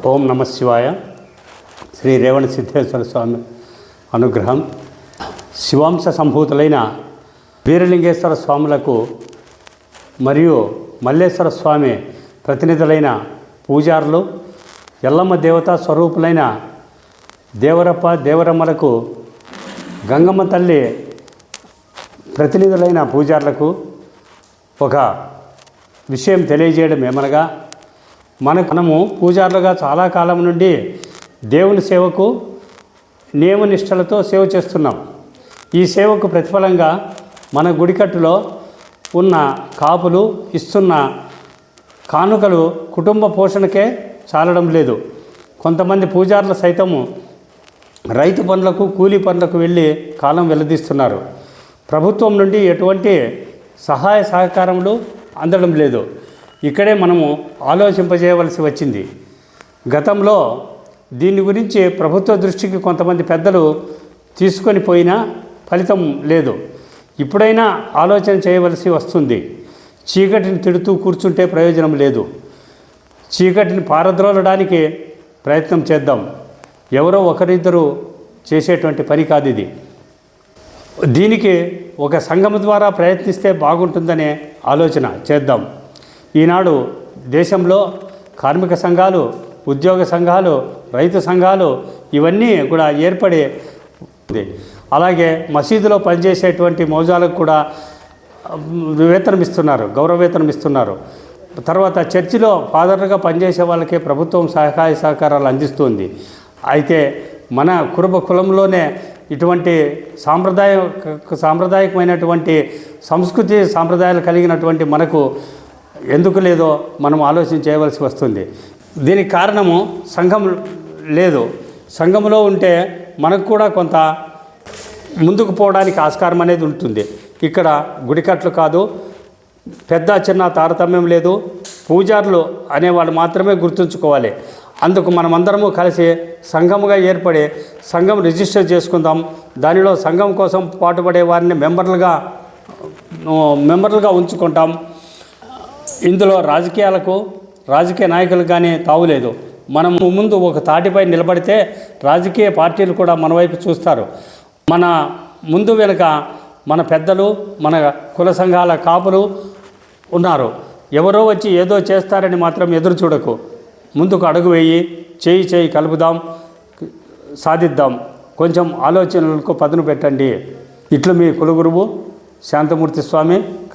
ఓం నమ శివాయ. శ్రీ రేవణ సిద్ధేశ్వర స్వామి అనుగ్రహం. శివాంశ సంభూతులైన వీరలింగేశ్వర స్వాములకు మరియు మల్లేశ్వర స్వామి ప్రతినిధులైన పూజారులు, ఎల్లమ్మ దేవతా స్వరూపులైన దేవరప్ప దేవరమ్మలకు, గంగమ్మ తల్లి ప్రతినిధులైన పూజారులకు ఒక విషయం తెలియజేయడం ఏమనగా, మనము పూజారులుగా చాలా కాలం నుండి దేవుని సేవకు నియమనిష్టలతో సేవ చేస్తున్నాం. ఈ సేవకు ప్రతిఫలంగా మన గుడికట్టులో ఉన్న కాపులు ఇస్తున్న కానుకలు కుటుంబ పోషణకే చాలడం లేదు. కొంతమంది పూజారులు సైతము రైతు పనులకు, కూలీ పనులకు వెళ్ళి కాలం వెల్లదీస్తున్నారు. ప్రభుత్వం నుండి ఎటువంటి సహాయ సహకారములు అందడం లేదు. ఇక్కడే మనము ఆలోచింపజేయవలసి వచ్చింది. గతంలో దీని గురించి ప్రభుత్వ దృష్టికి కొంతమంది పెద్దలు తీసుకొని పోయినా ఫలితం లేదు. ఇప్పుడైనా ఆలోచన చేయవలసి వస్తుంది. చీకటిని తిడుతూ కూర్చుంటే ప్రయోజనం లేదు. చీకటిని పారద్రోలడానికి ప్రయత్నం చేద్దాం. ఎవరో ఒకరిద్దరు చేసేటువంటి పని కాదు ఇది. దీనికి ఒక సంఘం ద్వారా ప్రయత్నిస్తే బాగుంటుందనే ఆలోచన చేద్దాం. ఈనాడు దేశంలో కార్మిక సంఘాలు, ఉద్యోగ సంఘాలు, రైతు సంఘాలు ఇవన్నీ కూడా ఏర్పడి, అలాగే మసీదులో పనిచేసేటువంటి మౌజాలకు కూడా వేతనం ఇస్తున్నారు, గౌరవ వేతనం ఇస్తున్నారు. తర్వాత చర్చిలో ఫాదర్లుగా పనిచేసే వాళ్ళకే ప్రభుత్వం సహాయ సహకారాలు అందిస్తుంది. అయితే మన కులంలోనే ఇటువంటి సాంప్రదాయకమైనటువంటి సంస్కృతి సాంప్రదాయాలు కలిగినటువంటి మనకు ఎందుకు లేదో మనం ఆలోచన చేయవలసి వస్తుంది. దీనికి కారణము సంఘం లేదు. సంఘంలో ఉంటే మనకు కూడా కొంత ముందుకు పోవడానికి ఆస్కారం అనేది ఉంటుంది. ఇక్కడ గుడికట్లు కాదు, పెద్ద చిన్న తారతమ్యం లేదు. పూజారులు అనేవాళ్ళు మాత్రమే గుర్తుంచుకోవాలి. అందుకు మనమందరము కలిసి సంఘముగా ఏర్పడి సంఘం రిజిస్టర్ చేసుకుందాం. దానిలో సంఘం కోసం పాటుపడే వారిని మెంబర్లుగా ఉంచుకుంటాం. ఇందులో రాజకీయ నాయకులకు కానీ తావులేదు. మనం ముందు ఒక తాటిపై నిలబడితే రాజకీయ పార్టీలు కూడా మన వైపు చూస్తారు. మన ముందు వెనుక మన పెద్దలు, మన కుల సంఘాల కాపులు ఉన్నారు. ఎవరో వచ్చి ఏదో చేస్తారని మాత్రం ఎదురు చూడకు. ముందుకు అడుగు వేయి, చేయి కలుపుదాం, సాధిద్దాం. కొంచెం ఆలోచనలకు పదును పెట్టండి. ఇట్లు మీ కులగురువు శాంతమూర్తి స్వామి.